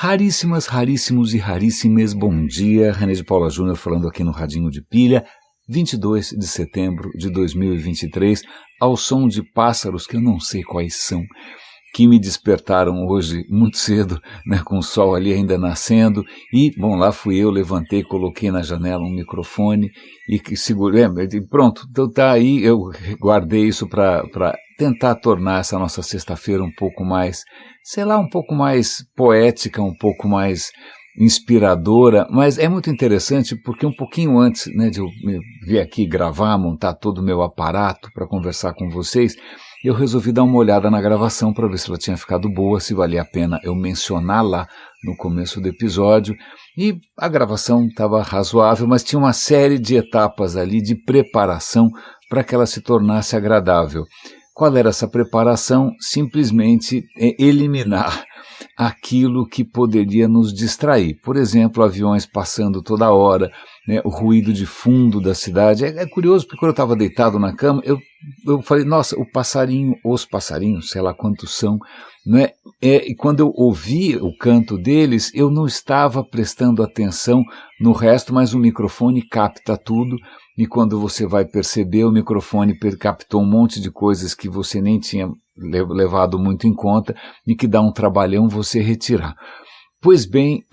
Raríssimas, raríssimos e raríssimes, bom dia. René de Paula Júnior falando aqui no Radinho de Pilha, 22 de setembro de 2023, ao som de pássaros que eu não sei quais são, que me despertaram hoje muito cedo, né, com o sol ali ainda nascendo, e, bom, lá fui eu, levantei, coloquei na janela um microfone e que segurei, e pronto, então tá aí, eu guardei isso para tentar tornar essa nossa sexta-feira um pouco mais, sei lá, um pouco mais poética, um pouco mais inspiradora, mas é muito interessante porque um pouquinho antes, né, de eu vir aqui gravar, montar todo o meu aparato para conversar com vocês, eu resolvi dar uma olhada na gravação para ver se ela tinha ficado boa, se valia a pena eu mencionar lá no começo do episódio, e a gravação estava razoável, mas tinha uma série de etapas ali de preparação para que ela se tornasse agradável. Qual era essa preparação? Simplesmente eliminar aquilo que poderia nos distrair. Por exemplo, aviões passando toda hora, né, o ruído de fundo da cidade. É curioso, porque quando eu estava deitado na cama, eu falei, nossa, os passarinhos, sei lá quantos são, né? E quando eu ouvi o canto deles, eu não estava prestando atenção no resto, mas o microfone capta tudo, e quando você vai perceber, o microfone captou um monte de coisas que você nem tinha levado muito em conta e que dá um trabalhão você retirar. Pois bem,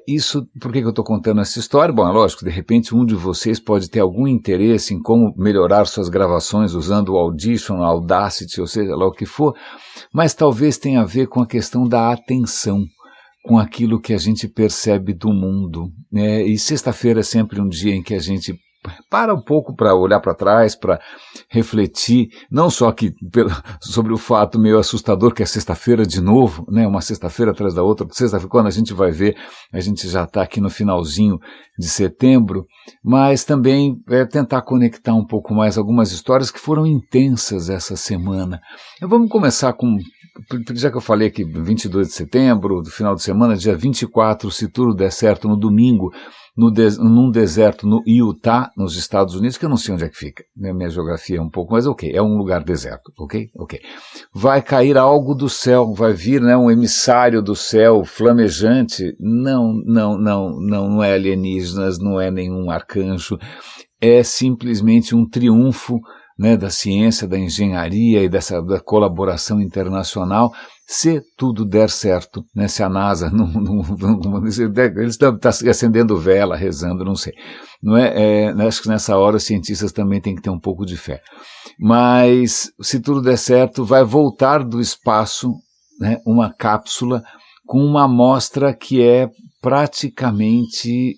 isso, por que eu estou contando essa história? Bom, é lógico, de repente um de vocês pode ter algum interesse em como melhorar suas gravações usando o Audition, o Audacity, ou seja lá o que for, mas talvez tenha a ver com a questão da atenção, com aquilo que a gente percebe do mundo, né? E sexta-feira é sempre um dia em que a gente para um pouco para olhar para trás, para refletir, não só sobre o fato meio assustador que é sexta-feira de novo, né, uma sexta-feira atrás da outra, sexta-feira, quando a gente vai ver, a gente já está aqui no finalzinho de setembro, mas também tentar conectar um pouco mais algumas histórias que foram intensas essa semana. Vamos começar com, já que eu falei aqui 22 de setembro, do final de semana, dia 24, se tudo der certo, no domingo, num deserto no Utah, nos Estados Unidos, que eu não sei onde é que fica, né? Minha geografia é um pouco, mas ok, é um lugar deserto, ok? Vai cair algo do céu, vai vir, né, um emissário do céu flamejante, não é alienígenas, não é nenhum arcanjo, é simplesmente um triunfo, né, da ciência, da engenharia e da colaboração internacional, se tudo der certo, né, se a NASA eles estão acendendo vela, rezando, não sei, não é? Acho que nessa hora os cientistas também têm que ter um pouco de fé, mas se tudo der certo, vai voltar do espaço, né, uma cápsula com uma amostra que é praticamente,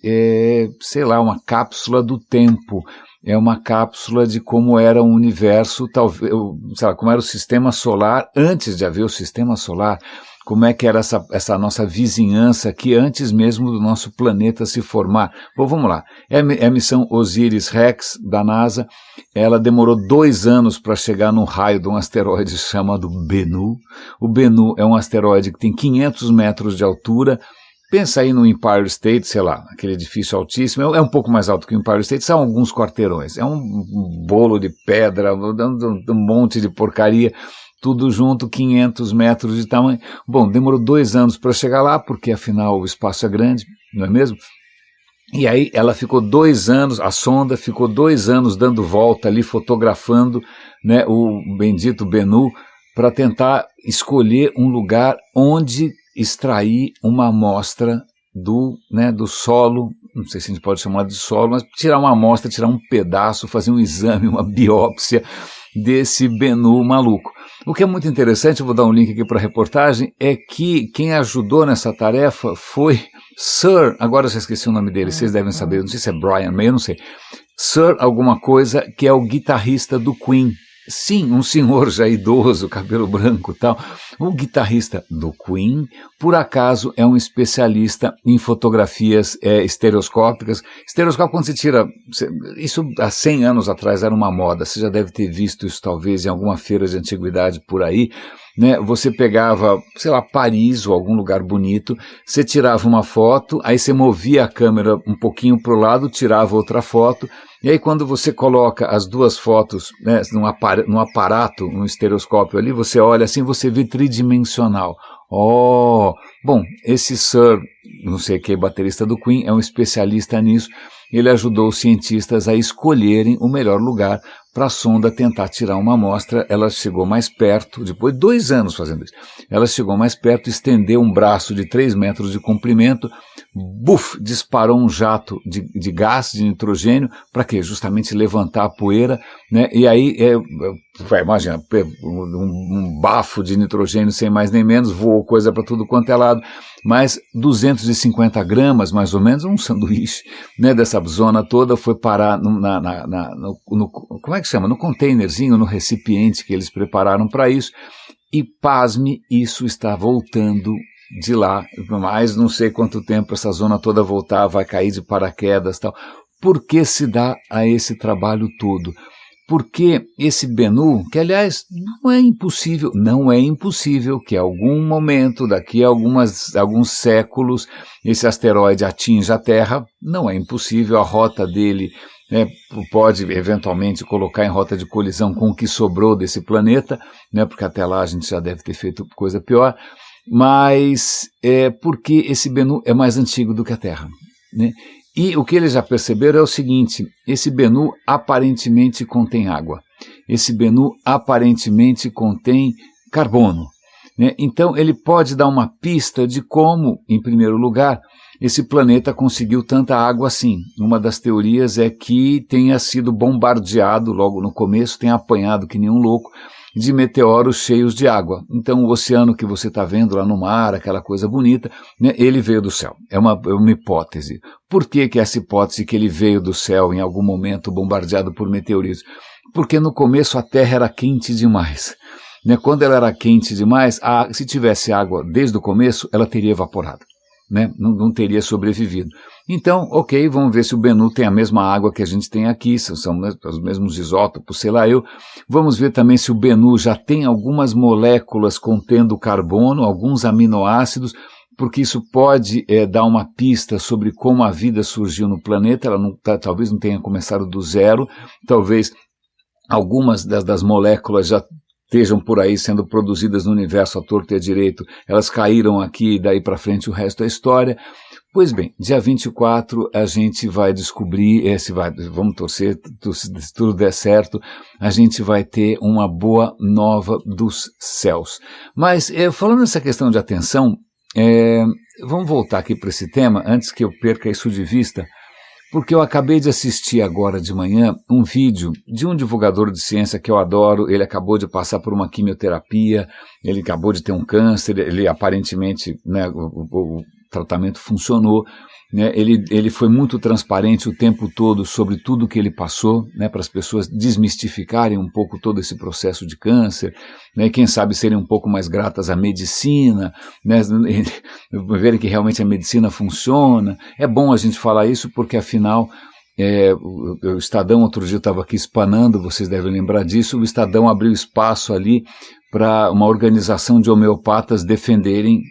sei lá, uma cápsula do tempo. É uma cápsula de como era o universo, talvez, sei lá, como era o sistema solar antes de haver o sistema solar, como é que era essa nossa vizinhança aqui antes mesmo do nosso planeta se formar. Bom, vamos lá. É a missão Osiris-Rex da NASA. Ela demorou 2 anos para chegar no raio de um asteroide chamado Bennu. O Bennu é um asteroide que tem 500 metros de altura. Pensa aí no Empire State, sei lá, aquele edifício altíssimo, é um pouco mais alto que o Empire State, são alguns quarteirões, é um bolo de pedra, um monte de porcaria, tudo junto, 500 metros de tamanho. Bom, demorou 2 anos para chegar lá, porque afinal o espaço é grande, não é mesmo? E aí ela ficou 2 anos, a sonda ficou 2 anos dando volta ali, fotografando, né, o bendito Bennu, para tentar escolher um lugar onde extrair uma amostra do solo, não sei se a gente pode chamar de solo, mas tirar uma amostra, tirar um pedaço, fazer um exame, uma biópsia desse Bennu maluco. O que é muito interessante, eu vou dar um link aqui para a reportagem, é que quem ajudou nessa tarefa foi Sir, agora eu já esqueci o nome dele, vocês devem saber, não sei se é Brian May, eu não sei, Sir alguma coisa, que é o guitarrista do Queen. Sim, um senhor já idoso, cabelo branco e tal. O guitarrista do Queen, por acaso, é um especialista em fotografias estereoscópicas. Estereoscópio, quando você tira... Isso há 100 anos atrás era uma moda. Você já deve ter visto isso, talvez, em alguma feira de antiguidade por aí. né? Você pegava, sei lá, Paris ou algum lugar bonito, você tirava uma foto, aí você movia a câmera um pouquinho para o lado, tirava outra foto, e aí quando você coloca as duas fotos, né, num aparato, num estereoscópio ali, você olha assim, você vê tridimensional. Oh, bom, esse Sir, não sei quem, baterista do Queen, é um especialista nisso. Ele ajudou os cientistas a escolherem o melhor lugar para a sonda tentar tirar uma amostra. Ela chegou mais perto, depois de 2 anos fazendo isso, ela chegou mais perto, estendeu um braço de 3 metros de comprimento, buf, disparou um jato de gás, de nitrogênio, para quê? Justamente levantar a poeira, né? E aí, imagina, um bafo de nitrogênio sem mais nem menos, voou coisa para tudo quanto é lado, mas 250 gramas, mais ou menos, um sanduíche, né, dessa zona toda foi parar como é que chama? No containerzinho, no recipiente que eles prepararam para isso, e pasme, isso está voltando de lá, mais não sei quanto tempo essa zona toda voltar, vai cair de paraquedas e tal. Por que se dá a esse trabalho todo? Porque esse Bennu, que aliás não é impossível que em algum momento, daqui a alguns séculos, esse asteroide atinja a Terra, não é impossível, a rota dele pode eventualmente colocar em rota de colisão com o que sobrou desse planeta, né, porque até lá a gente já deve ter feito coisa pior, mas porque esse Bennu é mais antigo do que a Terra, né? E o que eles já perceberam é o seguinte, esse Bennu aparentemente contém água, esse Bennu aparentemente contém carbono, né? Então ele pode dar uma pista de como, em primeiro lugar, esse planeta conseguiu tanta água assim. Uma das teorias é que tenha sido bombardeado logo no começo, tenha apanhado que nem um louco, de meteoros cheios de água. Então o oceano que você está vendo lá no mar, aquela coisa bonita, né, ele veio do céu. É uma hipótese. Por que essa hipótese que ele veio do céu em algum momento bombardeado por meteoritos? Porque no começo a Terra era quente demais. Né? Quando ela era quente demais, se tivesse água desde o começo, ela teria evaporado. Né? Não teria sobrevivido. Então, ok, vamos ver se o Bennu tem a mesma água que a gente tem aqui, são os mesmos isótopos, sei lá eu. Vamos ver também se o Bennu já tem algumas moléculas contendo carbono, alguns aminoácidos, porque isso pode dar uma pista sobre como a vida surgiu no planeta. Ela talvez não tenha começado do zero, talvez algumas das moléculas já estejam por aí sendo produzidas no universo à torta e à direito, elas caíram aqui e daí para frente o resto é história. Pois bem, dia 24 a gente vai descobrir, vamos torcer, se tudo der certo, a gente vai ter uma boa nova dos céus. Mas falando nessa questão de atenção, vamos voltar aqui para esse tema, antes que eu perca isso de vista, porque eu acabei de assistir agora de manhã um vídeo de um divulgador de ciência que eu adoro. Ele acabou de passar por uma quimioterapia, ele acabou de ter um câncer, ele aparentemente, né, o tratamento funcionou, né, ele foi muito transparente o tempo todo sobre tudo que ele passou, né, para as pessoas desmistificarem um pouco todo esse processo de câncer, né, quem sabe serem um pouco mais gratas à medicina, né, verem que realmente a medicina funciona. É bom a gente falar isso porque afinal o Estadão outro dia estava aqui espanando, vocês devem lembrar disso, o Estadão abriu espaço ali para uma organização de homeopatas defenderem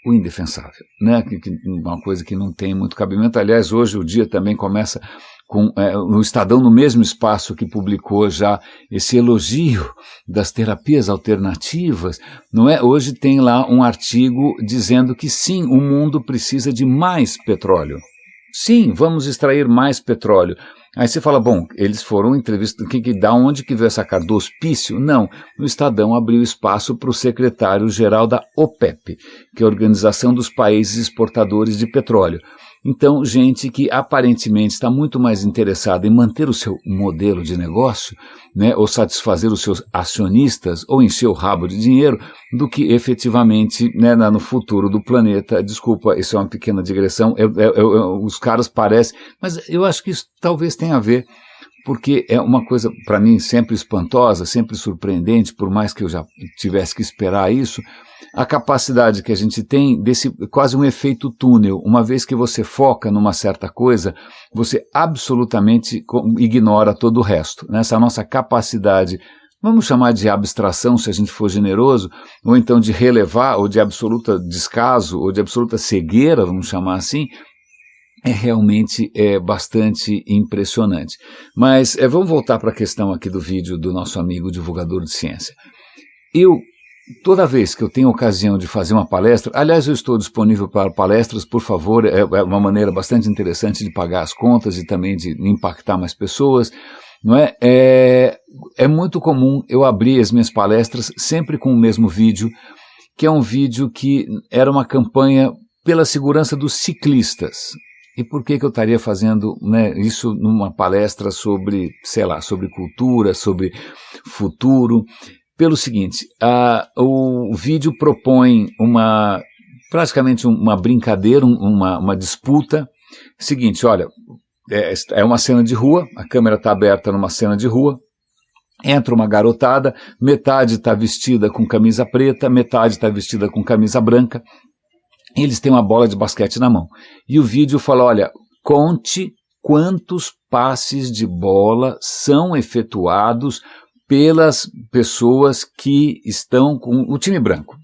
o indefensável, né? Uma coisa que não tem muito cabimento. Aliás, hoje o dia também começa com o Estadão, no mesmo espaço que publicou já esse elogio das terapias alternativas, não é? Hoje tem lá um artigo dizendo que sim, o mundo precisa de mais petróleo. Sim, vamos extrair mais petróleo. Aí você fala, bom, eles foram entrevistados, da onde que veio essa carta? Do hospício? Não, o Estadão abriu espaço para o secretário-geral da OPEP, que é a Organização dos Países Exportadores de Petróleo. Então, gente que aparentemente está muito mais interessada em manter o seu modelo de negócio, né, ou satisfazer os seus acionistas, ou encher o rabo de dinheiro, do que efetivamente, né, no futuro do planeta. Desculpa, isso é uma pequena digressão, os caras parecem, mas eu acho que isso talvez tenha a ver, porque é uma coisa, para mim, sempre espantosa, sempre surpreendente, por mais que eu já tivesse que esperar isso, a capacidade que a gente tem desse quase um efeito túnel. Uma vez que você foca numa certa coisa, você absolutamente ignora todo o resto. Essa nossa capacidade, vamos chamar de abstração se a gente for generoso, ou então de relevar, ou de absoluta descaso, ou de absoluta cegueira, vamos chamar assim, realmente bastante impressionante. Mas vamos voltar para a questão aqui do vídeo do nosso amigo divulgador de ciência. Toda vez que eu tenho ocasião de fazer uma palestra, aliás, eu estou disponível para palestras, por favor, é uma maneira bastante interessante de pagar as contas e também de impactar mais pessoas, não é? É muito comum eu abrir as minhas palestras sempre com o mesmo vídeo, que é um vídeo que era uma campanha pela segurança dos ciclistas. E por que eu estaria fazendo, né, isso numa palestra sobre, sei lá, sobre cultura, sobre futuro? Pelo seguinte, o vídeo propõe praticamente uma brincadeira, uma disputa. Seguinte, olha, é uma cena de rua, a câmera está aberta numa cena de rua, entra uma garotada, metade está vestida com camisa preta, metade está vestida com camisa branca, e eles têm uma bola de basquete na mão. E o vídeo fala, olha, conte quantos passes de bola são efetuados pelas pessoas que estão com o time branco,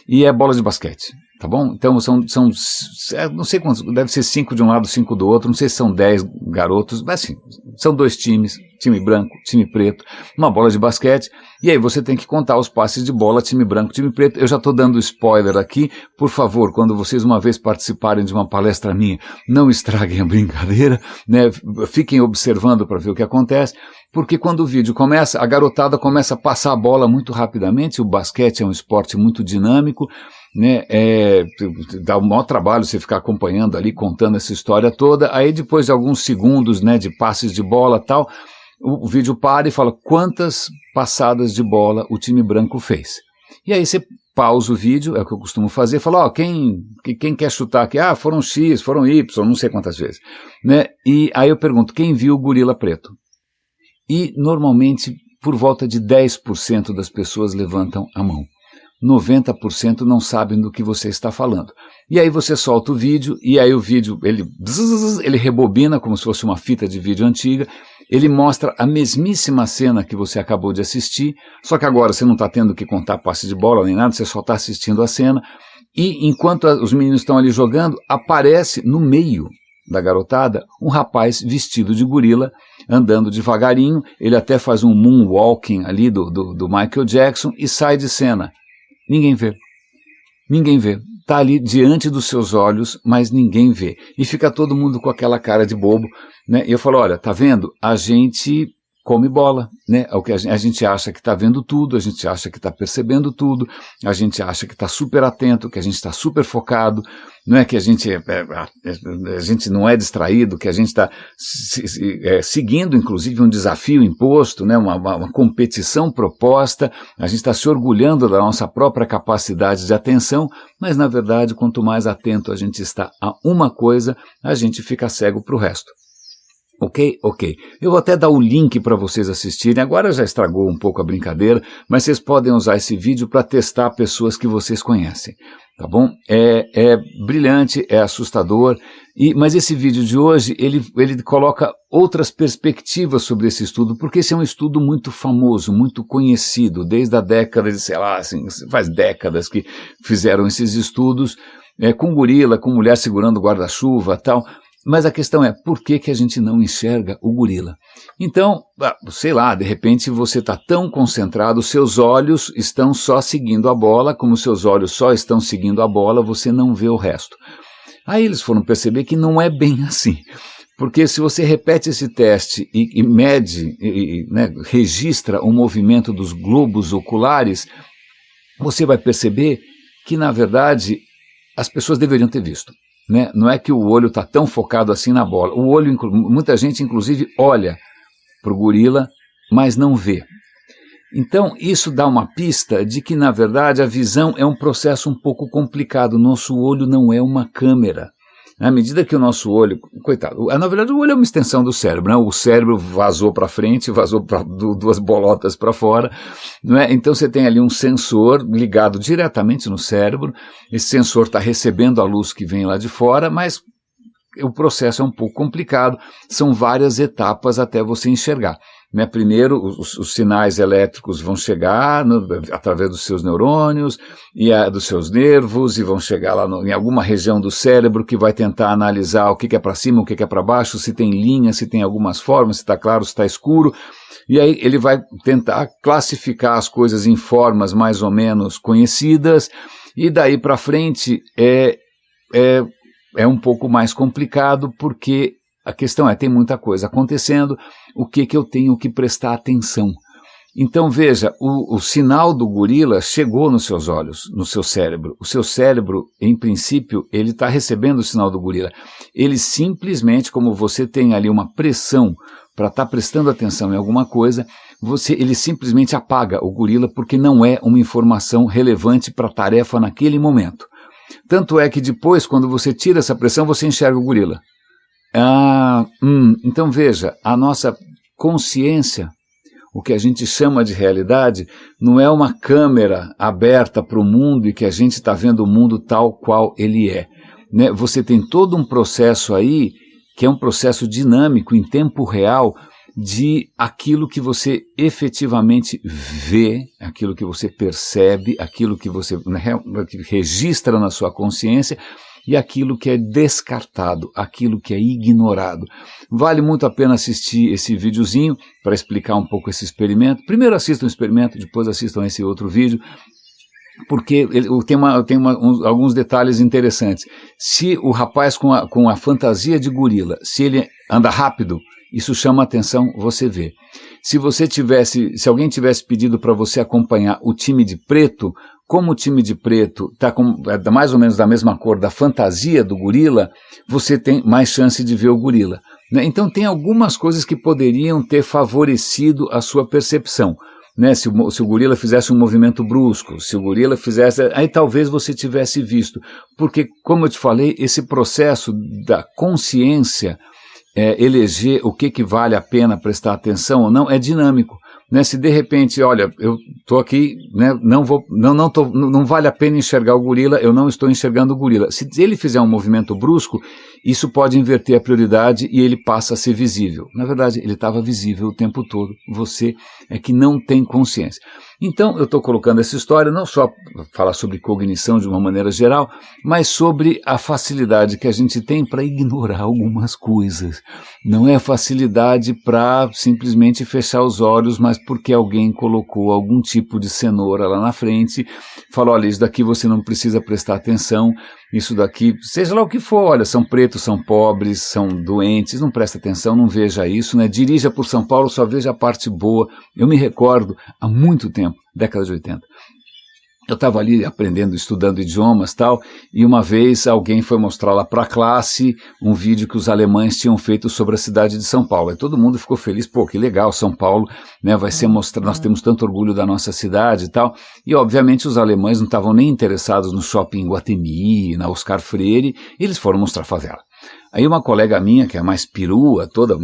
e é bola de basquete, tá bom? Então não sei quantos, deve ser 5 de um lado, 5 do outro, não sei se são 10 garotos, mas assim, são 2 times, time branco, time preto, uma bola de basquete, e aí você tem que contar os passes de bola, time branco, time preto. Eu já estou dando spoiler aqui, por favor, quando vocês uma vez participarem de uma palestra minha, não estraguem a brincadeira, né? Fiquem observando para ver o que acontece, porque quando o vídeo começa, a garotada começa a passar a bola muito rapidamente, o basquete é um esporte muito dinâmico, né? Dá um maior trabalho você ficar acompanhando ali, contando essa história toda. Aí depois de alguns segundos, né, de passes de bola e tal, o vídeo para e fala quantas passadas de bola o time branco fez. E aí você pausa o vídeo, é o que eu costumo fazer, fala, quem quer chutar aqui? Foram X, foram Y, não sei quantas vezes, né? E aí eu pergunto, quem viu o gorila preto? E normalmente por volta de 10% das pessoas levantam a mão. 90% não sabem do que você está falando. E aí você solta o vídeo, e aí o vídeo, ele rebobina como se fosse uma fita de vídeo antiga, ele mostra a mesmíssima cena que você acabou de assistir, só que agora você não está tendo que contar passe de bola nem nada, você só está assistindo a cena, e enquanto os meninos estão ali jogando, aparece no meio da garotada um rapaz vestido de gorila, andando devagarinho, ele até faz um moonwalking ali do Michael Jackson e sai de cena. Ninguém vê. Está ali diante dos seus olhos, mas ninguém vê. E fica todo mundo com aquela cara de bobo, né? E eu falo, olha, tá vendo? A gente come bola, né? A gente acha que está vendo tudo, a gente acha que está percebendo tudo, a gente acha que está super atento, que a gente está super focado, não é que a gente não é distraído, que a gente está seguindo, inclusive, um desafio imposto, né? Uma competição proposta, a gente está se orgulhando da nossa própria capacidade de atenção, mas, na verdade, quanto mais atento a gente está a uma coisa, a gente fica cego para o resto. Ok? Eu vou até dar o link para vocês assistirem. Agora já estragou um pouco a brincadeira, mas vocês podem usar esse vídeo para testar pessoas que vocês conhecem, tá bom? É brilhante, é assustador, mas esse vídeo de hoje, ele coloca outras perspectivas sobre esse estudo, porque esse é um estudo muito famoso, muito conhecido, desde a década de, sei lá, assim, faz décadas que fizeram esses estudos, com gorila, com mulher segurando guarda-chuva e tal. Mas a questão é, por que a gente não enxerga o gorila? Então, sei lá, de repente você está tão concentrado, seus olhos estão só seguindo a bola, como seus olhos só estão seguindo a bola, você não vê o resto. Aí eles foram perceber que não é bem assim, porque se você repete esse teste e mede, né, registra o movimento dos globos oculares, você vai perceber que, na verdade, as pessoas deveriam ter visto. Né? Não é que o olho está tão focado assim na bola. O olho, muita gente inclusive olha para o gorila, mas não vê. Então isso dá uma pista de que na verdade a visão é um processo um pouco complicado. Nosso olho não é uma câmera. À medida que o nosso olho, coitado, na verdade o olho é uma extensão do cérebro, né? O cérebro vazou para frente, vazou duas bolotas para fora, não é? Então você tem ali um sensor ligado diretamente no cérebro, esse sensor está recebendo a luz que vem lá de fora, mas o processo é um pouco complicado, são várias etapas até você enxergar. né? Primeiro, os sinais elétricos vão chegar através dos seus neurônios e dos seus nervos e vão chegar lá em alguma região do cérebro que vai tentar analisar o que é para cima, o que é para baixo, se tem linhas, se tem algumas formas, se está claro, se está escuro. E aí ele vai tentar classificar as coisas em formas mais ou menos conhecidas e daí para frente é um pouco mais complicado porque a questão tem muita coisa acontecendo, o que eu tenho que prestar atenção. Então veja, o sinal do gorila chegou nos seus olhos, no seu cérebro. O seu cérebro, em princípio, ele está recebendo o sinal do gorila. Ele simplesmente, como você tem ali uma pressão para estar prestando atenção em alguma coisa, ele simplesmente apaga o gorila porque não é uma informação relevante para a tarefa naquele momento. Tanto é que depois, quando você tira essa pressão, você enxerga o gorila. Então veja, a nossa consciência, o que a gente chama de realidade, não é uma câmera aberta para o mundo e que a gente está vendo o mundo tal qual ele é, né? Você tem todo um processo aí, que é um processo dinâmico, em tempo real, de aquilo que você efetivamente vê, aquilo que você percebe, aquilo que você registra na sua consciência, e aquilo que é descartado, aquilo que é ignorado. Vale muito a pena assistir esse videozinho para explicar um pouco esse experimento. Primeiro assistam o experimento, depois assistam esse outro vídeo, porque tem alguns detalhes interessantes. Se o rapaz com a fantasia de gorila, se ele anda rápido, isso chama atenção, você vê. Se alguém tivesse pedido para você acompanhar o time de preto, como o time de preto está mais ou menos da mesma cor da fantasia do gorila, você tem mais chance de ver o gorila, né? Então tem algumas coisas que poderiam ter favorecido a sua percepção, né? Se o gorila fizesse um movimento brusco, se o gorila fizesse... Aí talvez você tivesse visto, porque, como eu te falei, esse processo da consciência, eleger o que vale a pena prestar atenção ou não, é dinâmico. Né, se de repente, olha, eu estou aqui, né, não vale a pena enxergar o gorila, eu não estou enxergando o gorila. Se ele fizer um movimento brusco, isso pode inverter a prioridade e ele passa a ser visível. Na verdade, ele estava visível o tempo todo, você é que não tem consciência. Então, eu estou colocando essa história não só para falar sobre cognição de uma maneira geral, mas sobre a facilidade que a gente tem para ignorar algumas coisas. Não é facilidade para simplesmente fechar os olhos, mas porque alguém colocou algum tipo de cenoura lá na frente, falou, olha, isso daqui você não precisa prestar atenção, isso daqui, seja lá o que for, olha, são pretos, são pobres, são doentes, não presta atenção, não veja isso, né? Dirija por São Paulo, só veja a parte boa. Eu me recordo, há muito tempo, década de 80, eu estava ali aprendendo, estudando idiomas e tal, e uma vez alguém foi mostrar lá para a classe um vídeo que os alemães tinham feito sobre a cidade de São Paulo. E todo mundo ficou feliz, pô, que legal, São Paulo, né, vai ser mostrado, nós temos tanto orgulho da nossa cidade e tal. E obviamente os alemães não estavam nem interessados no shopping Iguatemi, na Oscar Freire, e eles foram mostrar a favela. Aí uma colega minha, que é mais perua, toda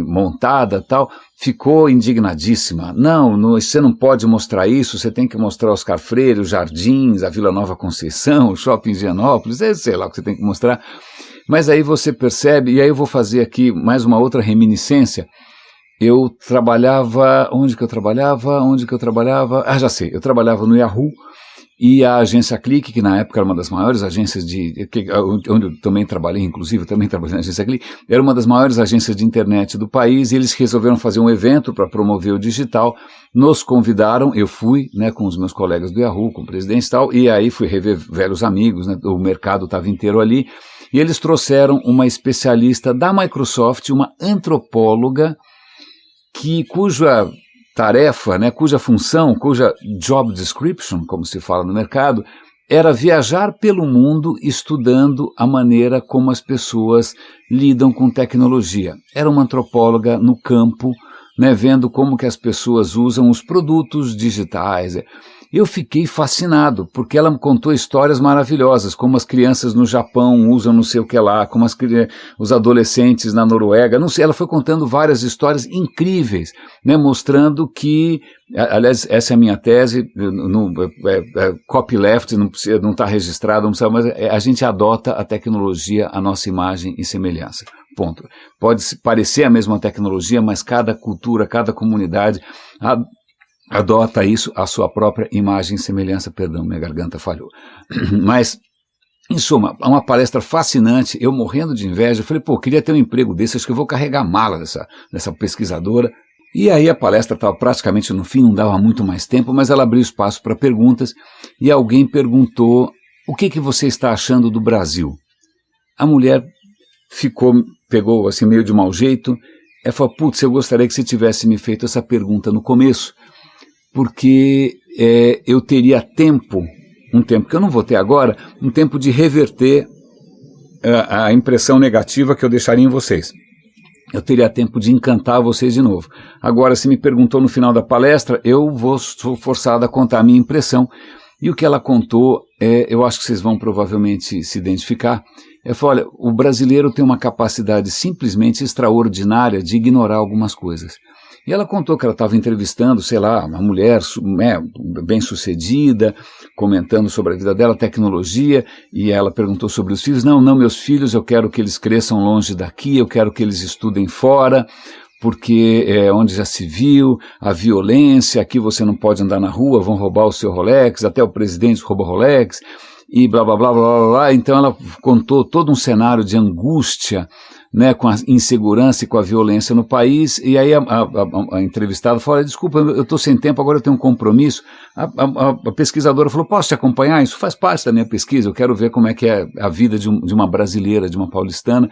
montada e tal, ficou indignadíssima. Não, você não pode mostrar isso, você tem que mostrar Oscar Freire, os Jardins, a Vila Nova Conceição, o Shopping Higienópolis, sei lá o que você tem que mostrar. Mas aí você percebe, e aí eu vou fazer aqui mais uma outra reminiscência. Eu trabalhava, onde que eu trabalhava? Ah, já sei, eu trabalhava no Yahoo, e a agência Clique, que na época era uma das maiores agências onde eu também trabalhei, inclusive, eu também trabalhei na agência Clique, era uma das maiores agências de internet do país, e eles resolveram fazer um evento para promover o digital, nos convidaram, eu fui, né, com os meus colegas do Yahoo, com o presidente e tal, e aí fui rever velhos amigos, né, o mercado estava inteiro ali, e eles trouxeram uma especialista da Microsoft, uma antropóloga, cuja tarefa, né, cuja função, cuja job description, como se fala no mercado, era viajar pelo mundo estudando a maneira como as pessoas lidam com tecnologia. Era uma antropóloga no campo, né, vendo como que as pessoas usam os produtos digitais. Eu fiquei fascinado, porque ela me contou histórias maravilhosas, como as crianças no Japão usam não sei o que lá, como os adolescentes na Noruega, não sei, ela foi contando várias histórias incríveis, né, mostrando que, aliás, essa é a minha tese, copyleft, não está registrado, não precisa, mas a gente adota a tecnologia, a nossa imagem e semelhança. ponto. Pode parecer a mesma tecnologia, mas cada cultura, cada comunidade adota isso à sua própria imagem e semelhança. Perdão, minha garganta falhou. Mas, em suma, uma palestra fascinante, eu morrendo de inveja, falei, queria ter um emprego desse, acho que eu vou carregar a mala dessa pesquisadora. E aí a palestra estava praticamente no fim, não dava muito mais tempo, mas ela abriu espaço para perguntas, e alguém perguntou, o que você está achando do Brasil? A mulher pegou assim meio de mau jeito, ela falou, eu gostaria que você tivesse me feito essa pergunta no começo, porque eu teria um tempo que eu não vou ter agora, um tempo de reverter a impressão negativa que eu deixaria em vocês. Eu teria tempo de encantar vocês de novo. Agora, se me perguntou no final da palestra, sou forçado a contar a minha impressão. E o que ela contou, eu acho que vocês vão provavelmente se identificar. Ela falou, olha, o brasileiro tem uma capacidade simplesmente extraordinária de ignorar algumas coisas. E ela contou que ela estava entrevistando, uma mulher bem-sucedida, comentando sobre a vida dela, tecnologia, e ela perguntou sobre os filhos. Não, meus filhos, eu quero que eles cresçam longe daqui, eu quero que eles estudem fora, porque é onde já se viu a violência, aqui você não pode andar na rua, vão roubar o seu Rolex, até o presidente rouba Rolex, e blá, blá, blá, blá, blá, blá. Então ela contou todo um cenário de angústia, né, com a insegurança e com a violência no país, e aí a entrevistada falou, desculpa, eu estou sem tempo, agora eu tenho um compromisso. A pesquisadora falou, posso te acompanhar? Isso faz parte da minha pesquisa, eu quero ver como é que é a vida de uma brasileira, de uma paulistana.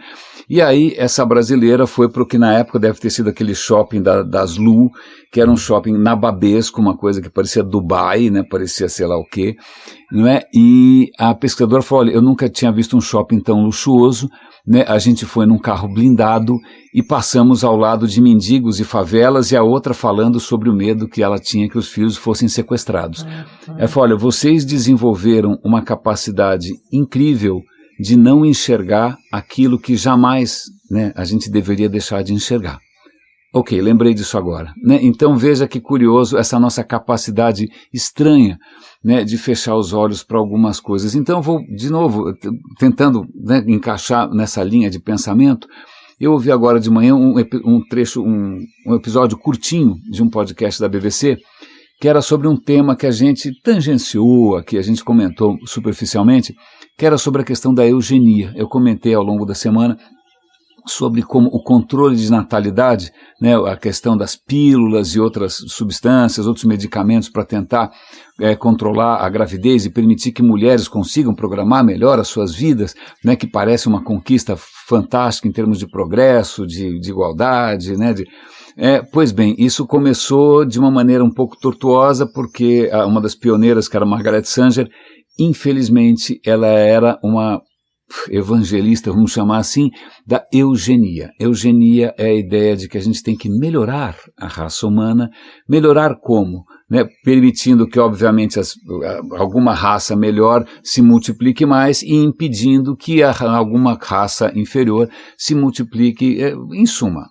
E aí essa brasileira foi para o que na época deve ter sido aquele shopping das Lu, que era um shopping nababesco, uma coisa que parecia Dubai, né, parecia sei lá o quê, não é? E a pesquisadora falou, olha, eu nunca tinha visto um shopping tão luxuoso, né? A gente foi num carro blindado e passamos ao lado de mendigos e favelas, e a outra falando sobre o medo que ela tinha que os filhos fossem sequestrados. Ela falou, olha, vocês desenvolveram uma capacidade incrível de não enxergar aquilo que jamais, né, a gente deveria deixar de enxergar. Ok, lembrei disso agora, né? Então veja que curioso essa nossa capacidade estranha, né, de fechar os olhos para algumas coisas. Então eu vou, de novo, tentando, né, encaixar nessa linha de pensamento. Eu ouvi agora de manhã um episódio curtinho de um podcast da BBC, que era sobre um tema que a gente tangenciou aqui, a gente comentou superficialmente, que era sobre a questão da eugenia. Eu comentei ao longo da semana sobre como o controle de natalidade, né, a questão das pílulas e outras substâncias, outros medicamentos para tentar controlar a gravidez e permitir que mulheres consigam programar melhor as suas vidas, né, que parece uma conquista fantástica em termos de progresso, de igualdade, né, pois bem, isso começou de uma maneira um pouco tortuosa, porque uma das pioneiras, que era Margaret Sanger, infelizmente ela era uma evangelista, vamos chamar assim, da eugenia. Eugenia é a ideia de que a gente tem que melhorar a raça humana. Melhorar como? Né? Permitindo que, obviamente, alguma raça melhor se multiplique mais e impedindo que alguma raça inferior se multiplique, em suma.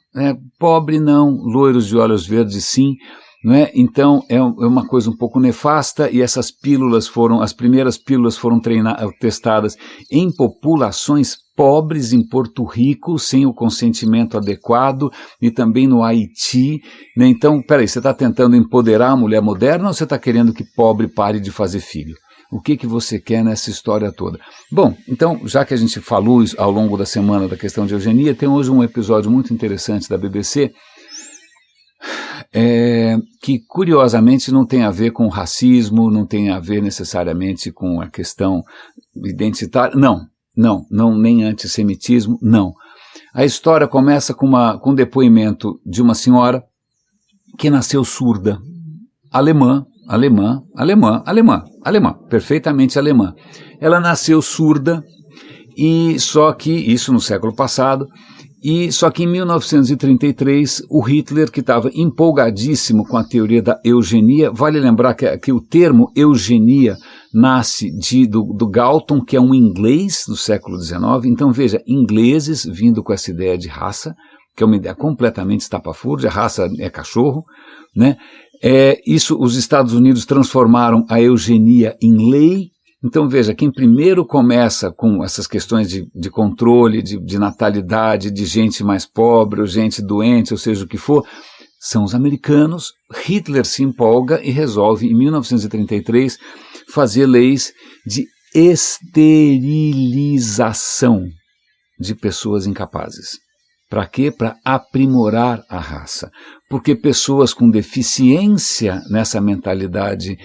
Pobre não, loiros de olhos verdes sim. Não é? Então é uma coisa um pouco nefasta, e essas pílulas as primeiras pílulas foram testadas em populações pobres em Porto Rico, sem o consentimento adequado, e também no Haiti, né? Então, peraí, você está tentando empoderar a mulher moderna ou você está querendo que pobre pare de fazer filho? O que você quer nessa história toda? Bom, então, já que a gente falou ao longo da semana da questão de eugenia, tem hoje um episódio muito interessante da BBC, que curiosamente não tem a ver com racismo, não tem a ver necessariamente com a questão identitária, não, nem antissemitismo, não. A história começa com um depoimento de uma senhora que nasceu surda, alemã, perfeitamente alemã. Ela nasceu surda, e só que, isso no século passado, e só que em 1933, o Hitler, que estava empolgadíssimo com a teoria da eugenia, vale lembrar que o termo eugenia nasce do Galton, que é um inglês do século XIX. Então veja, ingleses vindo com essa ideia de raça, que é uma ideia completamente estapafúrdia, raça é cachorro, né? Os Estados Unidos transformaram a eugenia em lei, Então veja, quem primeiro começa com essas questões de controle, de natalidade, de gente mais pobre, ou gente doente, ou seja o que for, são os americanos. Hitler se empolga e resolve, em 1933, fazer leis de esterilização de pessoas incapazes. Para quê? Para aprimorar a raça. Porque pessoas com deficiência nessa mentalidade,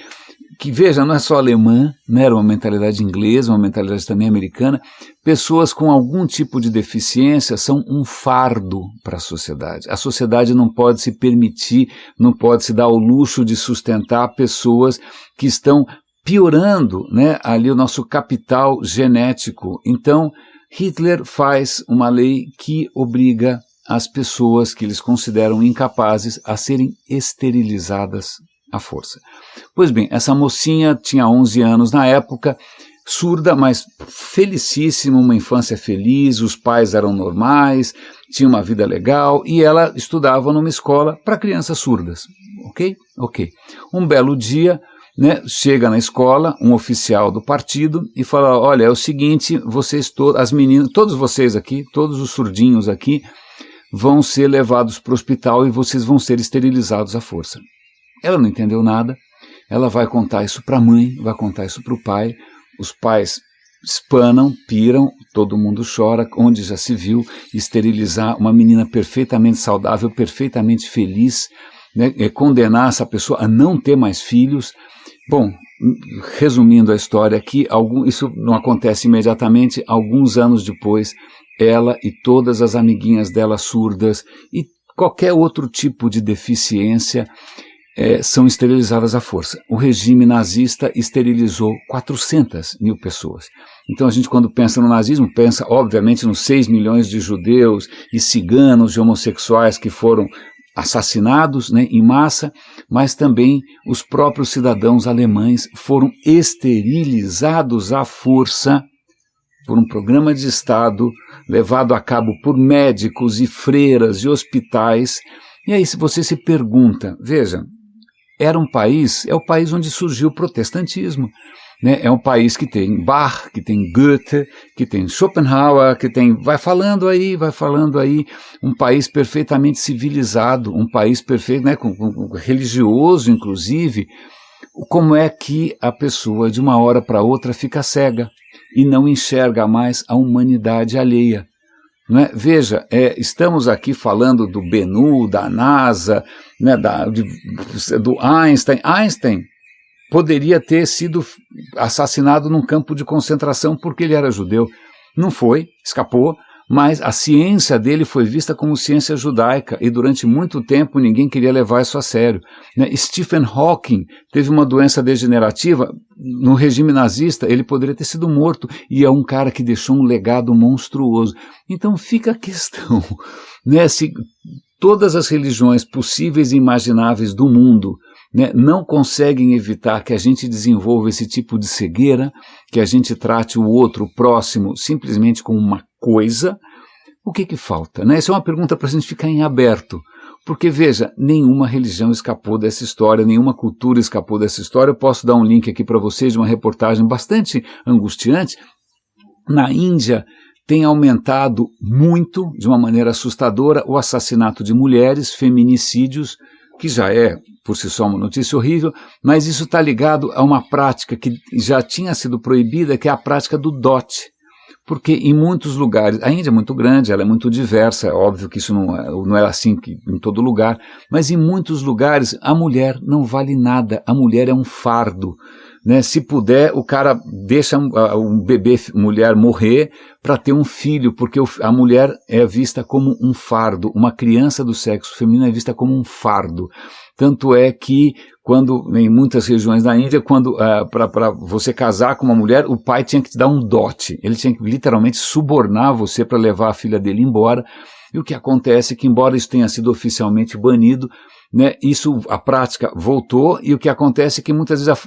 que veja, não é só alemã, né, era uma mentalidade inglesa, uma mentalidade também americana, pessoas com algum tipo de deficiência são um fardo para a sociedade. A sociedade não pode se permitir, não pode se dar o luxo de sustentar pessoas que estão piorando, né, ali o nosso capital genético. Então, Hitler faz uma lei que obriga as pessoas que eles consideram incapazes a serem esterilizadas à força. Pois bem, essa mocinha tinha 11 anos na época, surda, mas felicíssima, uma infância feliz, os pais eram normais, tinha uma vida legal e ela estudava numa escola para crianças surdas. Ok? Ok. Um belo dia, né, chega na escola um oficial do partido e fala, olha, é o seguinte, vocês as meninas, todos vocês aqui, todos os surdinhos aqui, vão ser levados para o hospital e vocês vão ser esterilizados à força. Ela não entendeu nada, ela vai contar isso para a mãe, vai contar isso para o pai, os pais espanam, piram, todo mundo chora, onde já se viu esterilizar uma menina perfeitamente saudável, perfeitamente feliz, né, condenar essa pessoa a não ter mais filhos. Bom, resumindo a história aqui, isso não acontece imediatamente, alguns anos depois, ela e todas as amiguinhas dela surdas e qualquer outro tipo de deficiência são esterilizadas à força. O regime nazista esterilizou 400 mil pessoas. Então a gente, quando pensa no nazismo, pensa obviamente nos 6 milhões de judeus e ciganos e homossexuais que foram assassinados, né, em massa, mas também os próprios cidadãos alemães foram esterilizados à força por um programa de Estado levado a cabo por médicos e freiras e hospitais. E aí se você se pergunta, veja, é o país onde surgiu o protestantismo, né? É um país que tem Bach, que tem Goethe, que tem Schopenhauer, vai falando aí, um país perfeitamente civilizado, um país perfeito, né, com religioso inclusive. Como é que a pessoa de uma hora para outra fica cega e não enxerga mais a humanidade alheia? Não é? Veja, estamos aqui falando do BNU, da NASA, né, do Einstein. Einstein poderia ter sido assassinado num campo de concentração porque ele era judeu. Não foi, escapou, mas a ciência dele foi vista como ciência judaica e durante muito tempo ninguém queria levar isso a sério. Né? Stephen Hawking teve uma doença degenerativa, no regime nazista ele poderia ter sido morto e é um cara que deixou um legado monstruoso. Então fica a questão, né, se todas as religiões possíveis e imagináveis do mundo, né, não conseguem evitar que a gente desenvolva esse tipo de cegueira, que a gente trate o outro, o próximo, simplesmente como uma coisa, o que falta? Né? Essa é uma pergunta para a gente ficar em aberto, porque veja, nenhuma religião escapou dessa história, nenhuma cultura escapou dessa história. Eu posso dar um link aqui para vocês de uma reportagem bastante angustiante. Na Índia tem aumentado muito, de uma maneira assustadora, o assassinato de mulheres, feminicídios, que já é por si só uma notícia horrível, mas isso está ligado a uma prática que já tinha sido proibida, que é a prática do dote. Porque em muitos lugares, a Índia é muito grande, ela é muito diversa, é óbvio que isso não é assim em todo lugar, mas em muitos lugares a mulher não vale nada, a mulher é um fardo. Né? Se puder, o cara deixa um bebê mulher morrer para ter um filho, porque a mulher é vista como um fardo, uma criança do sexo feminino é vista como um fardo. Tanto é que, em muitas regiões da Índia, para você casar com uma mulher, o pai tinha que te dar um dote, ele tinha que literalmente subornar você para levar a filha dele embora. E o que acontece é que, embora isso tenha sido oficialmente banido, né, a prática voltou, e o que acontece é que muitas vezes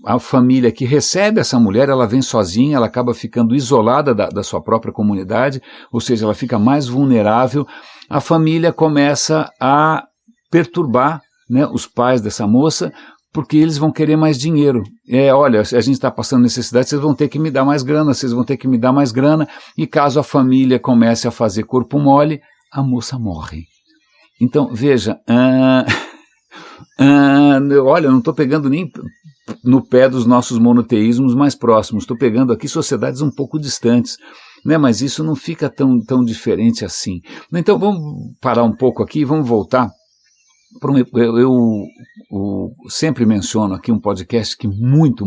a família que recebe essa mulher, ela vem sozinha, ela acaba ficando isolada da sua própria comunidade, ou seja, ela fica mais vulnerável, a família começa a perturbar, né, os pais dessa moça, porque eles vão querer mais dinheiro. Olha, a gente está passando necessidade, vocês vão ter que me dar mais grana, e caso a família comece a fazer corpo mole, a moça morre. Então, veja, olha, eu não estou pegando nem no pé dos nossos monoteísmos mais próximos, estou pegando aqui sociedades um pouco distantes, né? Mas isso não fica tão diferente assim. Então vamos parar um pouco aqui, vamos voltar. Eu sempre menciono aqui um podcast que muito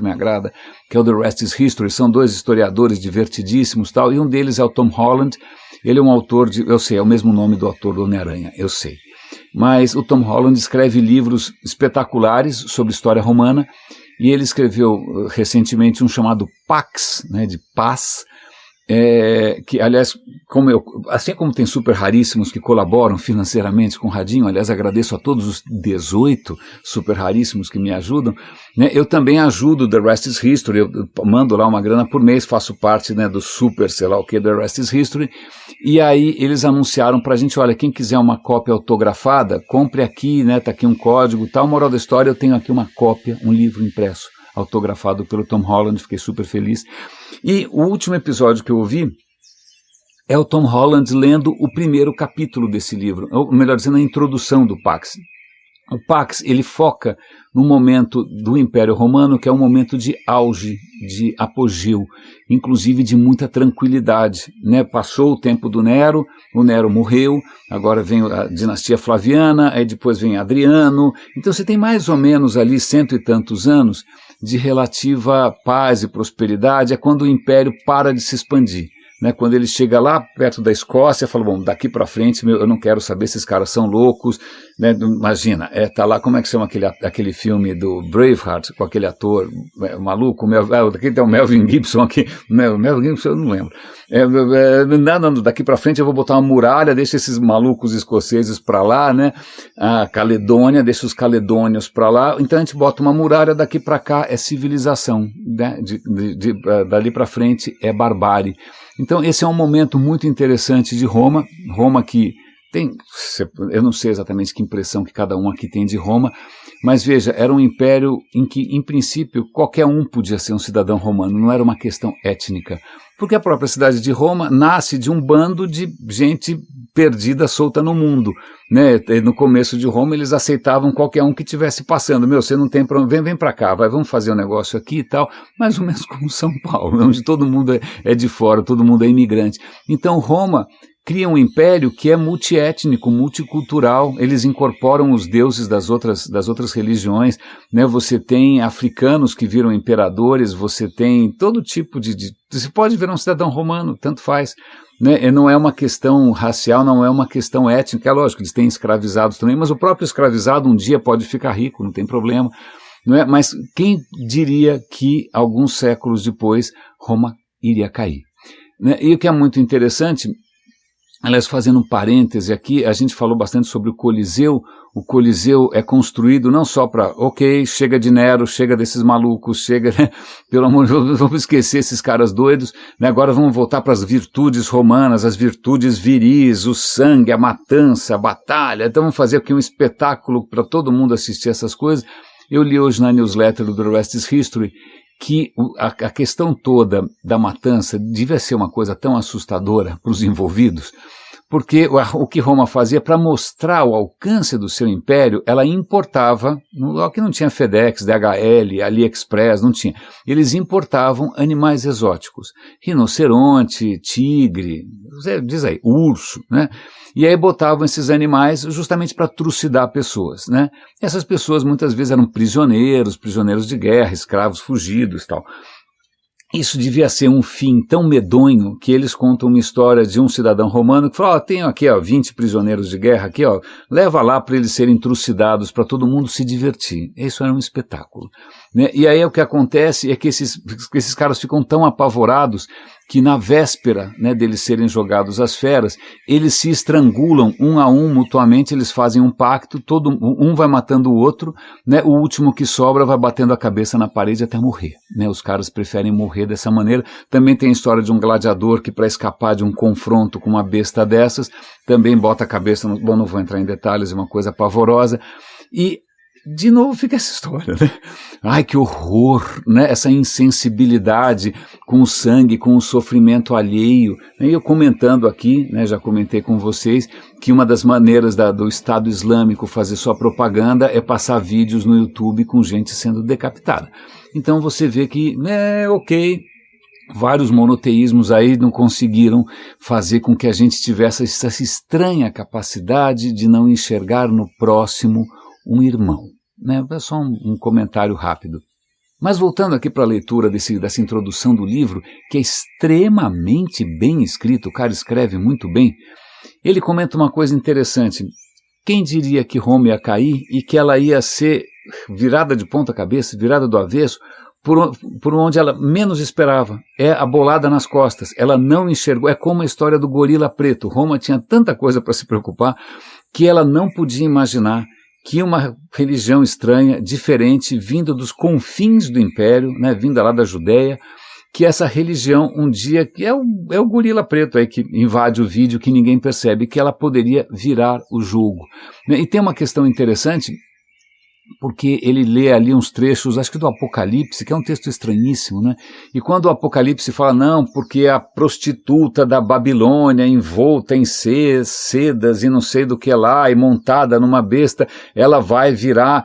me agrada, que é o The Rest is History. São dois historiadores divertidíssimos, tal, e um deles é o Tom Holland. Ele é um autor eu sei, é o mesmo nome do autor do Homem-Aranha, eu sei. Mas o Tom Holland escreve livros espetaculares sobre história romana, e ele escreveu recentemente um chamado Pax, né, de paz, que, aliás, assim como tem super raríssimos que colaboram financeiramente com o Radinho, aliás, agradeço a todos os 18 super raríssimos que me ajudam, né, eu também ajudo The Rest is History, eu mando lá uma grana por mês, faço parte, né, do super, sei lá o que, The Rest is History, e aí eles anunciaram pra gente, olha, quem quiser uma cópia autografada, compre aqui, né, tá aqui um código, tal, moral da história, eu tenho aqui uma cópia, um livro impresso, autografado pelo Tom Holland, fiquei super feliz. E o último episódio que eu ouvi é o Tom Holland lendo o primeiro capítulo desse livro, ou melhor dizendo, a introdução do Pax. O Pax, ele foca no momento do Império Romano, que é um momento de auge, de apogeu, inclusive de muita tranquilidade, né? Passou o tempo do Nero, o Nero morreu, agora vem a dinastia Flaviana, aí depois vem Adriano, então você tem mais ou menos ali 100 e tantos anos de relativa paz e prosperidade, é quando o Império para de se expandir. Né, quando ele chega lá perto da Escócia, fala, bom, daqui para frente eu não quero saber se esses caras são loucos, né, imagina, tá lá, como é que chama aquele filme do Braveheart, com aquele ator maluco, daqui tem o Melvin Gibson aqui, Melvin Gibson eu não lembro, não, daqui para frente eu vou botar uma muralha, deixa esses malucos escoceses para lá, né, a Caledônia, deixa os caledônios para lá, então a gente bota uma muralha, daqui para cá é civilização, né, dali para frente é barbárie. Então esse é um momento muito interessante de Roma que tem, eu não sei exatamente que impressão que cada um aqui tem de Roma, mas veja, era um império em que, em princípio, qualquer um podia ser um cidadão romano, não era uma questão étnica, porque a própria cidade de Roma nasce de um bando de gente perdida, solta no mundo, né? No começo de Roma eles aceitavam qualquer um que estivesse passando, você não tem problema, vem pra cá, vamos fazer um negócio aqui e tal, mais ou menos como São Paulo, onde todo mundo é de fora, todo mundo é imigrante. Então Roma cria um império que é multiétnico, multicultural, eles incorporam os deuses das outras religiões, né? Você tem africanos que viram imperadores, você tem todo tipo você pode virar um cidadão romano, tanto faz, né? Não é uma questão racial, não é uma questão étnica, é lógico, eles têm escravizados também, mas o próprio escravizado um dia pode ficar rico, não tem problema, não é? Mas quem diria que alguns séculos depois Roma iria cair, né? E o que é muito interessante, aliás, fazendo um parêntese aqui, a gente falou bastante sobre o Coliseu. O Coliseu é construído não só para, chega de Nero, chega desses malucos, chega, né? Pelo amor de Deus, vamos esquecer esses caras doidos, né? Agora vamos voltar para as virtudes romanas, as virtudes viris, o sangue, a matança, a batalha. Então vamos fazer aqui um espetáculo para todo mundo assistir essas coisas. Eu li hoje na newsletter do The Rest is History que a questão toda da matança devia ser uma coisa tão assustadora para os envolvidos, porque o que Roma fazia para mostrar o alcance do seu império, ela importava, aqui não tinha FedEx, DHL, AliExpress, não tinha, eles importavam animais exóticos, rinoceronte, tigre, diz aí, urso, né? E aí botavam esses animais justamente para trucidar pessoas, né? Essas pessoas muitas vezes eram prisioneiros de guerra, escravos fugidos e tal. Isso devia ser um fim tão medonho que eles contam uma história de um cidadão romano que falou, tenho aqui 20 prisioneiros de guerra aqui, leva lá para eles serem trucidados, para todo mundo se divertir. Isso era um espetáculo, né? E aí o que acontece é que esses caras ficam tão apavorados que na véspera, né, deles serem jogados às feras, eles se estrangulam um a um mutuamente, eles fazem um pacto, um vai matando o outro, né, o último que sobra vai batendo a cabeça na parede até morrer, né, os caras preferem morrer dessa maneira. Também tem a história de um gladiador que para escapar de um confronto com uma besta dessas, também bota a cabeça, bom, não vou entrar em detalhes, é uma coisa pavorosa, e de novo fica essa história, né? Ai, que horror, né? Essa insensibilidade com o sangue, com o sofrimento alheio. E eu comentando aqui, né, já comentei com vocês, que uma das maneiras do Estado Islâmico fazer sua propaganda é passar vídeos no YouTube com gente sendo decapitada. Então você vê que, ok, vários monoteísmos aí não conseguiram fazer com que a gente tivesse essa estranha capacidade de não enxergar no próximo um irmão, né? É só um comentário rápido. Mas voltando aqui para a leitura dessa introdução do livro, que é extremamente bem escrito, o cara escreve muito bem, ele comenta uma coisa interessante. Quem diria que Roma ia cair e que ela ia ser virada de ponta cabeça, virada do avesso, por onde ela menos esperava, é a bolada nas costas, ela não enxergou, é como a história do gorila preto. Roma tinha tanta coisa para se preocupar que ela não podia imaginar que uma religião estranha, diferente, vinda dos confins do império, né, vinda lá da Judéia, que essa religião um dia, que é o gorila preto aí que invade o vídeo, que ninguém percebe, que ela poderia virar o jogo. E tem uma questão interessante, porque ele lê ali uns trechos, acho que do Apocalipse, que é um texto estranhíssimo, né? E quando o Apocalipse fala, não, porque a prostituta da Babilônia, envolta em sedas e não sei do que lá, e montada numa besta, ela vai virar...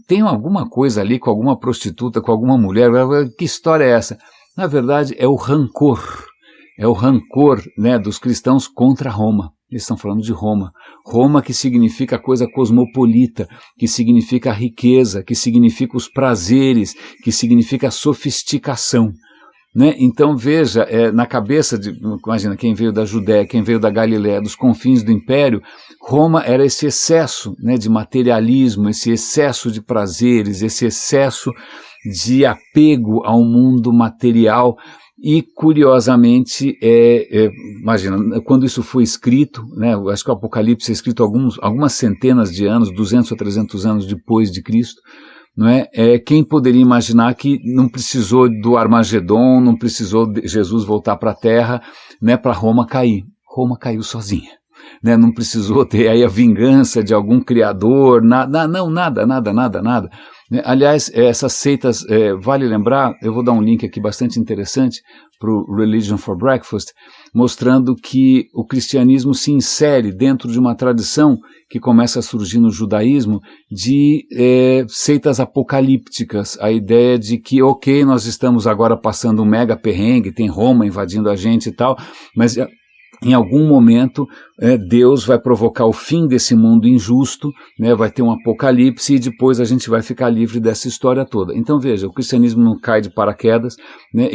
Tem alguma coisa ali com alguma prostituta, com alguma mulher, que história é essa? Na verdade, é o rancor, né, dos cristãos contra Roma. Eles estão falando de Roma. Roma que significa coisa cosmopolita, que significa riqueza, que significa os prazeres, que significa sofisticação. Né? Então veja, na cabeça imagina, quem veio da Judéia, quem veio da Galiléia, dos confins do Império, Roma era esse excesso, né, de materialismo, esse excesso de prazeres, esse excesso de apego ao mundo material. E, curiosamente, imagina, quando isso foi escrito, né, acho que o Apocalipse é escrito algumas centenas de anos, 200 ou 300 anos depois de Cristo, não é? Quem poderia imaginar que não precisou do Armagedon, não precisou de Jesus voltar para a Terra, né, para Roma cair. Roma caiu sozinha. Né, não precisou ter aí a vingança de algum criador, nada. Aliás, essas seitas, vale lembrar, eu vou dar um link aqui bastante interessante para o Religion for Breakfast, mostrando que o cristianismo se insere dentro de uma tradição que começa a surgir no judaísmo de seitas apocalípticas, a ideia de que, ok, nós estamos agora passando um mega perrengue, tem Roma invadindo a gente e tal, mas... em algum momento, Deus vai provocar o fim desse mundo injusto, né, vai ter um apocalipse e depois a gente vai ficar livre dessa história toda. Então veja, o cristianismo não cai de paraquedas, né,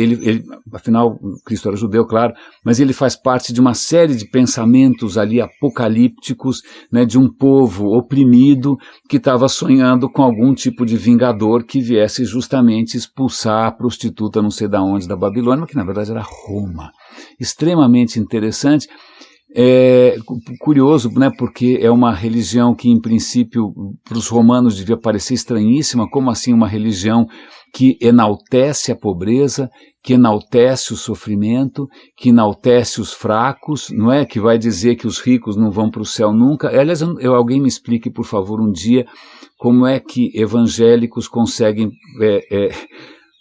afinal, Cristo era judeu, claro, mas ele faz parte de uma série de pensamentos ali apocalípticos, né, de um povo oprimido que estava sonhando com algum tipo de vingador que viesse justamente expulsar a prostituta não sei da onde, da Babilônia, mas que na verdade era Roma. Extremamente interessante, curioso, né, porque é uma religião que em princípio para os romanos devia parecer estranhíssima, como assim uma religião que enaltece a pobreza, que enaltece o sofrimento, que enaltece os fracos, não é? Que vai dizer que os ricos não vão para o céu nunca. Aliás, alguém me explique, por favor, um dia, como é que evangélicos conseguem...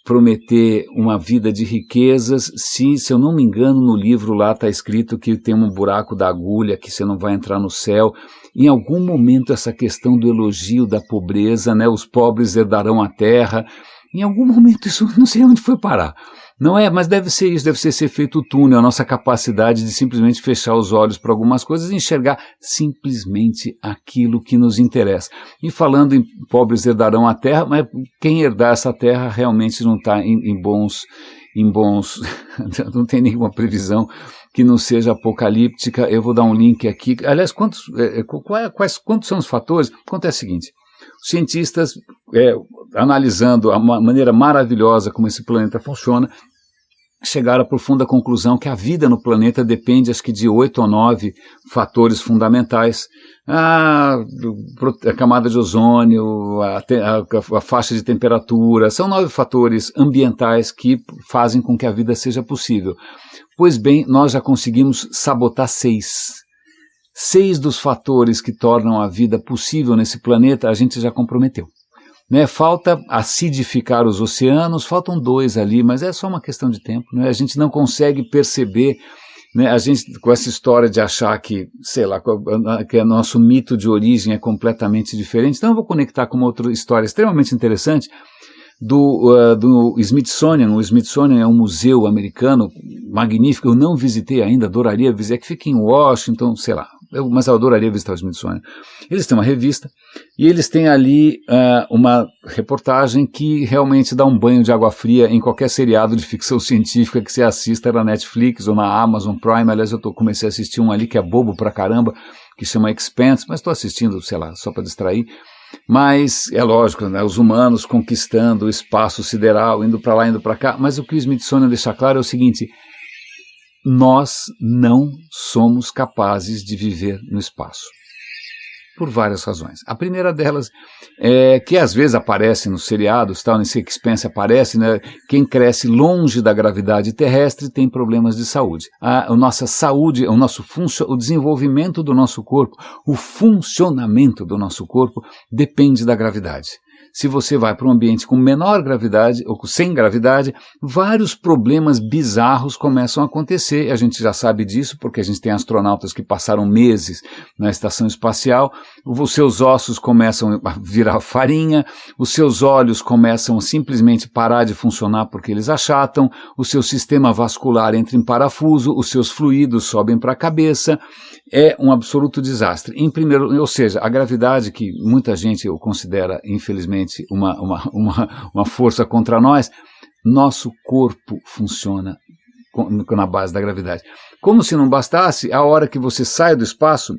prometer uma vida de riquezas, se eu não me engano, no livro lá está escrito que tem um buraco da agulha, que você não vai entrar no céu. Em algum momento essa questão do elogio da pobreza, né, os pobres herdarão a terra, em algum momento isso não sei onde foi parar. Não é, mas deve ser isso, deve ser esse efeito túnel, a nossa capacidade de simplesmente fechar os olhos para algumas coisas e enxergar simplesmente aquilo que nos interessa. E falando em pobres herdarão a terra, mas quem herdar essa terra realmente não está em bons, não tem nenhuma previsão que não seja apocalíptica. Eu vou dar um link aqui. Aliás, quantos são os fatores? Acontece o seguinte, os cientistas, analisando a maneira maravilhosa como esse planeta funciona, chegaram à profunda conclusão que a vida no planeta depende, acho que de 8 ou 9 fatores fundamentais. A camada de ozônio, a faixa de temperatura, são 9 fatores ambientais que fazem com que a vida seja possível. Pois bem, nós já conseguimos sabotar 6. 6 dos fatores que tornam a vida possível nesse planeta a gente já comprometeu. né? Falta acidificar os oceanos, faltam 2 ali, mas é só uma questão de tempo, né? A gente não consegue perceber, né? A gente, com essa história de achar que, sei lá, que o nosso mito de origem é completamente diferente. Então eu vou conectar com uma outra história extremamente interessante do Smithsonian. O Smithsonian é um museu americano magnífico, eu não visitei ainda, adoraria visitar, que fica em Washington, sei lá, mas eu adoraria visitar o Smithsonian. Eles têm uma revista e eles têm ali uma reportagem que realmente dá um banho de água fria em qualquer seriado de ficção científica que você assista na Netflix ou na Amazon Prime. Aliás, eu comecei a assistir um ali que é bobo pra caramba, que chama Expanse, mas estou assistindo, sei lá, só para distrair. Mas é lógico, né, os humanos conquistando o espaço sideral, indo para lá, indo para cá. Mas o que o Smithsonian deixa claro é o seguinte: nós não somos capazes de viver no espaço, por várias razões. A primeira delas é que às vezes aparece nos seriados, tal, nesse Expanse aparece, né, quem cresce longe da gravidade terrestre tem problemas de saúde. A nossa saúde, o desenvolvimento do nosso corpo, o funcionamento do nosso corpo depende da gravidade. Se você vai para um ambiente com menor gravidade ou sem gravidade, vários problemas bizarros começam a acontecer. A gente já sabe disso porque a gente tem astronautas que passaram meses na estação espacial. Os seus ossos começam a virar farinha, os seus olhos começam a simplesmente parar de funcionar porque eles achatam, o seu sistema vascular entra em parafuso, os seus fluidos sobem para a cabeça. É um absoluto desastre. Ou seja, a gravidade, que muita gente considera, infelizmente, uma força contra nós, nosso corpo funciona na base da gravidade. Como se não bastasse, a hora que você sai do espaço,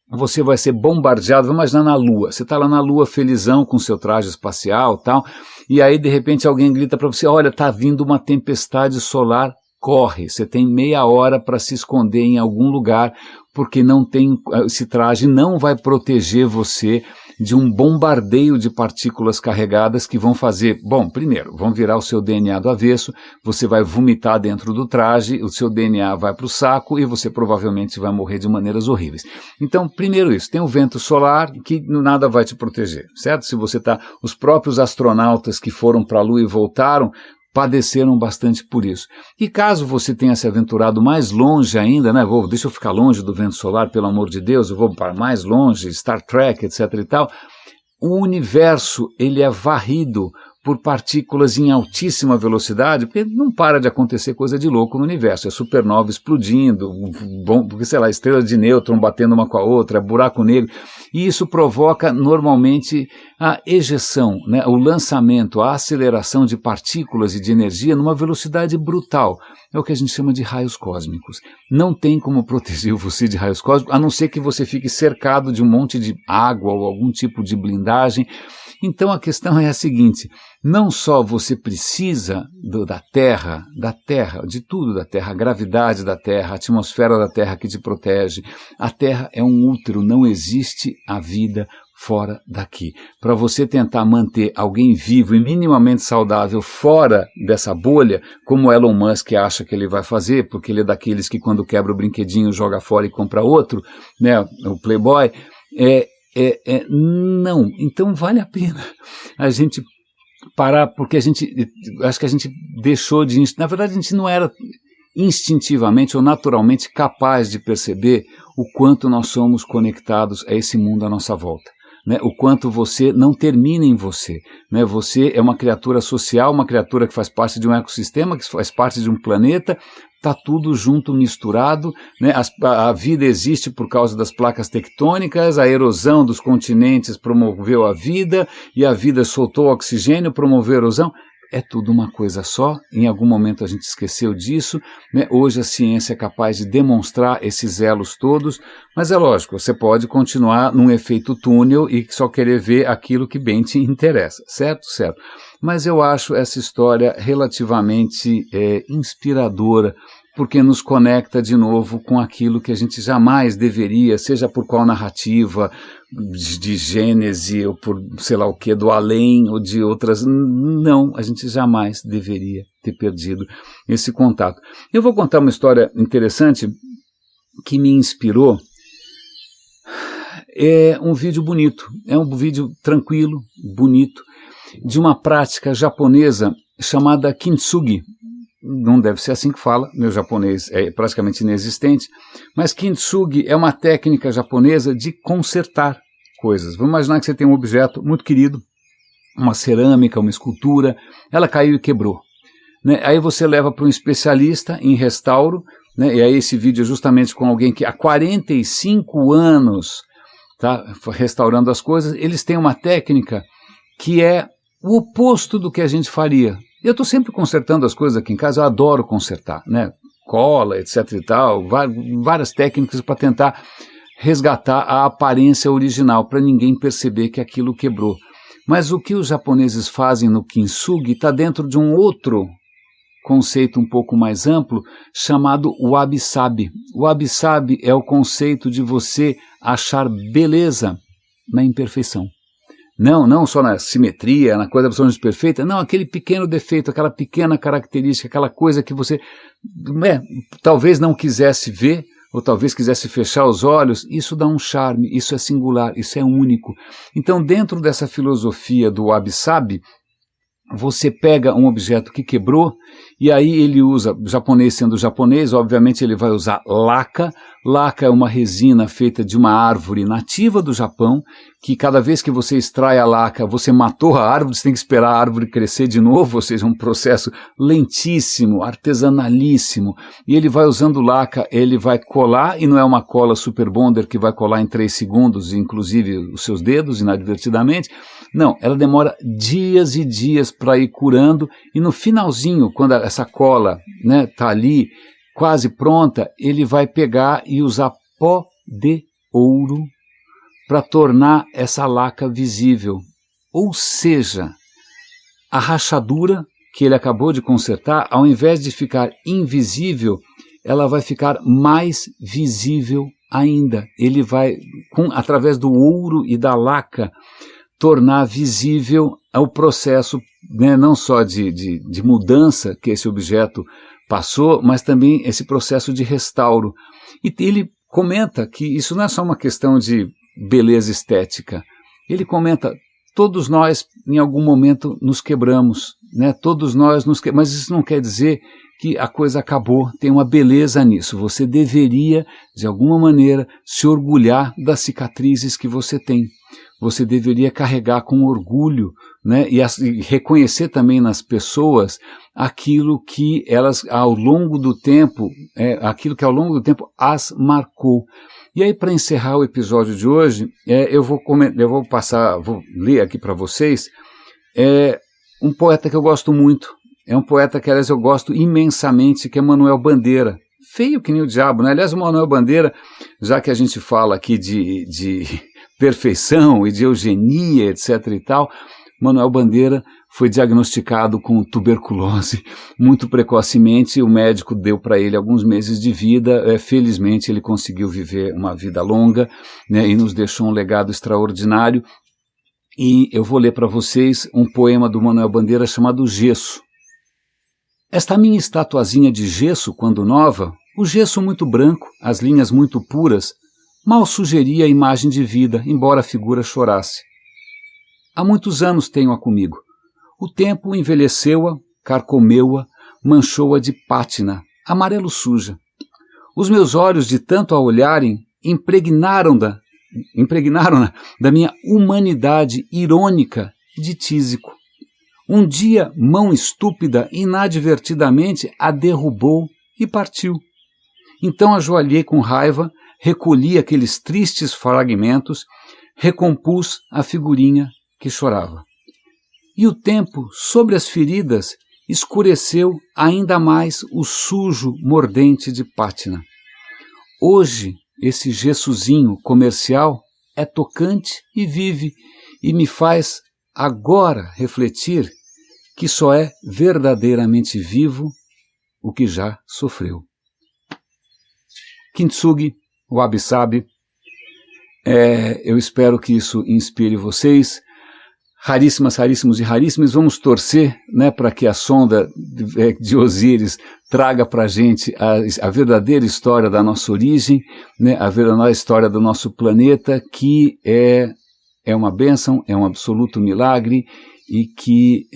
você vai ser bombardeado. Vamos imaginar na Lua. Você está lá na Lua felizão com seu traje espacial e tal, e aí de repente alguém grita para você: olha, está vindo uma tempestade solar, corre. Você tem meia hora para se esconder em algum lugar, porque não tem, esse traje não vai proteger você de um bombardeio de partículas carregadas que vão fazer, bom, primeiro, vão virar o seu DNA do avesso, você vai vomitar dentro do traje, o seu DNA vai para o saco e você provavelmente vai morrer de maneiras horríveis. Então, primeiro isso, tem o vento solar que nada vai te proteger, certo? Se você os próprios astronautas que foram para a Lua e voltaram, padeceram bastante por isso. E caso você tenha se aventurado mais longe ainda, né, deixa eu ficar longe do vento solar, pelo amor de Deus, eu vou para mais longe, Star Trek, etc. e tal, o universo, ele é varrido por partículas em altíssima velocidade, porque não para de acontecer coisa de louco no universo, é supernova explodindo, porque, sei lá, estrela de nêutron batendo uma com a outra, é buraco negro, e isso provoca normalmente a ejeção, né, o lançamento, a aceleração de partículas e de energia numa velocidade brutal. É o que a gente chama de raios cósmicos. Não tem como proteger você de raios cósmicos, a não ser que você fique cercado de um monte de água ou algum tipo de blindagem. Então a questão é a seguinte: não só você precisa da Terra, de tudo da Terra, a gravidade da Terra, a atmosfera da Terra que te protege. A Terra é um útero, não existe a vida fora daqui. Para você tentar manter alguém vivo e minimamente saudável fora dessa bolha, como Elon Musk acha que ele vai fazer, porque ele é daqueles que quando quebra o brinquedinho joga fora e compra outro, né, o Playboy, não. Então vale a pena a gente parar, porque acho que a gente deixou de, na verdade a gente não era instintivamente ou naturalmente capaz de perceber o quanto nós somos conectados a esse mundo à nossa volta. Né, o quanto você não termina em você, né, você é uma criatura social, uma criatura que faz parte de um ecossistema, que faz parte de um planeta, está tudo junto, misturado, né, a vida existe por causa das placas tectônicas, a erosão dos continentes promoveu a vida, e a vida soltou oxigênio, promoveu a erosão. É tudo uma coisa só, em algum momento a gente esqueceu disso, né? Hoje a ciência é capaz de demonstrar esses elos todos, mas é lógico, você pode continuar num efeito túnel e só querer ver aquilo que bem te interessa, certo? Certo. Mas eu acho essa história relativamente inspiradora, porque nos conecta de novo com aquilo que a gente jamais deveria, seja por qual narrativa, de Gênese, ou por sei lá o que, do além, ou de outras, não, a gente jamais deveria ter perdido esse contato. Eu vou contar uma história interessante que me inspirou. É um vídeo bonito, é um vídeo tranquilo, bonito, de uma prática japonesa chamada kintsugi. Não deve ser assim que fala, meu japonês é praticamente inexistente, mas kintsugi é uma técnica japonesa de consertar coisas. Vamos imaginar que você tem um objeto muito querido, uma cerâmica, uma escultura, ela caiu e quebrou. Né? Aí você leva para um especialista em restauro, né? E aí esse vídeo é justamente com alguém que há 45 anos está restaurando as coisas. Eles têm uma técnica que é o oposto do que a gente faria. Eu estou sempre consertando as coisas aqui em casa, eu adoro consertar, né? Cola, etc e tal, várias técnicas para tentar resgatar a aparência original, para ninguém perceber que aquilo quebrou. Mas o que os japoneses fazem no kintsugi está dentro de um outro conceito um pouco mais amplo, chamado wabi-sabi. O wabi-sabi é o conceito de você achar beleza na imperfeição. Não só na simetria, na coisa absolutamente perfeita, não, aquele pequeno defeito, aquela pequena característica, aquela coisa que você talvez não quisesse ver, ou talvez quisesse fechar os olhos, isso dá um charme, isso é singular, isso é único. Então, dentro dessa filosofia do wabi-sabi, você pega um objeto que quebrou, e aí ele usa, japonês sendo japonês, obviamente ele vai usar laca. Laca é uma resina feita de uma árvore nativa do Japão, que cada vez que você extrai a laca, você matou a árvore, você tem que esperar a árvore crescer de novo, ou seja, um processo lentíssimo, artesanalíssimo. E ele vai usando laca, ele vai colar, e não é uma cola super bonder que vai colar em 3 segundos, inclusive os seus dedos, inadvertidamente. Não, ela demora dias e dias para ir curando, e no finalzinho, quando essa cola tá ali, quase pronta, ele vai pegar e usar pó de ouro para tornar essa laca visível. Ou seja, a rachadura que ele acabou de consertar, ao invés de ficar invisível, ela vai ficar mais visível ainda. Ele vai, através do ouro e da laca, tornar visível o processo, não só de mudança que esse objeto passou, mas também esse processo de restauro. E ele comenta que isso não é só uma questão de beleza estética. Ele comenta, todos nós em algum momento nos quebramos, todos nós mas isso não quer dizer que a coisa acabou, tem uma beleza nisso. Você deveria, de alguma maneira, se orgulhar das cicatrizes que você tem. Você deveria carregar com orgulho, e reconhecer também nas pessoas aquilo que elas, ao longo do tempo, as marcou. E aí, para encerrar o episódio de hoje, eu vou ler aqui para vocês um poeta que eu gosto muito. É um poeta que, aliás, eu gosto imensamente, que é Manuel Bandeira. Feio que nem o diabo, né? Aliás, o Manuel Bandeira, já que a gente fala aqui de perfeição e de eugenia, etc. e tal, Manuel Bandeira foi diagnosticado com tuberculose muito precocemente. O médico deu para ele alguns meses de vida. Felizmente ele conseguiu viver uma vida longa, e nos deixou um legado extraordinário. E eu vou ler para vocês um poema do Manuel Bandeira chamado Gesso. Esta minha estatuazinha de gesso, quando nova, o gesso muito branco, as linhas muito puras, mal sugeria a imagem de vida, embora a figura chorasse. Há muitos anos tenho-a comigo. O tempo envelheceu-a, carcomeu-a, manchou-a de pátina, amarelo suja. Os meus olhos, de tanto a olharem, impregnaram-na da minha humanidade irônica de tísico. Um dia, mão estúpida, inadvertidamente, a derrubou e partiu. Então ajoelhei com raiva, recolhi aqueles tristes fragmentos, recompus a figurinha que chorava. E o tempo, sobre as feridas, escureceu ainda mais o sujo mordente de pátina. Hoje, esse gessozinho comercial é tocante e vive, e me faz agora refletir que só é verdadeiramente vivo o que já sofreu. Kintsugi, wabi-sabi, eu espero que isso inspire vocês. Raríssimos e raríssimos, vamos torcer, para que a sonda de Osíris traga para a gente a verdadeira história da nossa origem, a verdadeira história do nosso planeta, que é uma bênção, é um absoluto milagre, e que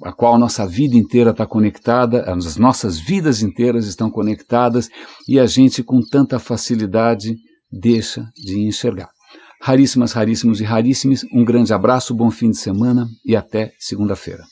a qual a nossa vida inteira está conectada, as nossas vidas inteiras estão conectadas e a gente com tanta facilidade deixa de enxergar. Raríssimas, raríssimos e raríssimos, um grande abraço, bom fim de semana e até segunda-feira.